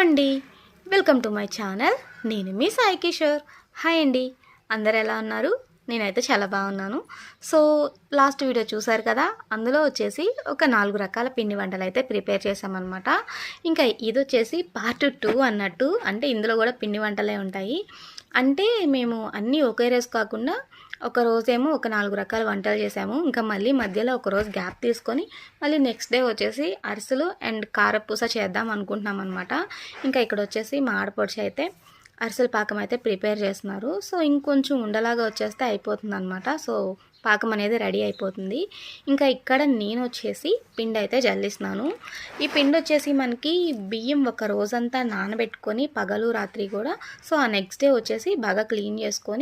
అండి, welcome to my channel. నేను మీ Sai Kishore. Hi అండి, అందరు ఎలా ఉన్నారు? నేనైతే చాలా బాగున్నాను. సో లాస్ట్ వీడియో చూసారు కదా, అందులో వచ్చేసి ఒక 4 రకాల పిండి వంటలు అయితే ప్రిపేర్ చేసామన్నమాట. ఇంకా ఇది వచ్చేసి పార్ట్ 2 అన్నట్టు. అంటే ఇందులో కూడా పిండి వంటలే ఉంటాయి. అంటే మేము అన్నీ ఒకే రోజు కాకుండా ఒక రోజేమో ఒక 4 రకాల వంటలు చేసాము. ఇంకా మళ్ళీ మధ్యలో ఒక రోజు గ్యాప్ తీసుకొని మళ్ళీ నెక్స్ట్ డే వచ్చేసి అరిసెలు అండ్ కారపూస చేద్దాం అనుకుంటున్నాం అనమాట. ఇంకా ఇక్కడ వచ్చేసి మా ఆడపడుచు అయితే అరిసెల పాకం అయితే ప్రిపేర్ చేస్తున్నారు. సో ఇంకొంచెం ఉండలాగా వచ్చేస్తే అయిపోతుంది అనమాట. సో పాకం అనేది రెడీ అయిపోతుంది. ఇంకా ఇక్కడ నేను వచ్చేసి పిండి అయితే జల్లిస్తున్నాను. ఈ పిండి వచ్చేసి మనకి బియ్యం ఒక రోజంతా నానబెట్టుకొని పగలు రాత్రి కూడా, సో ఆ నెక్స్ట్ డే వచ్చేసి బాగా క్లీన్ చేసుకొని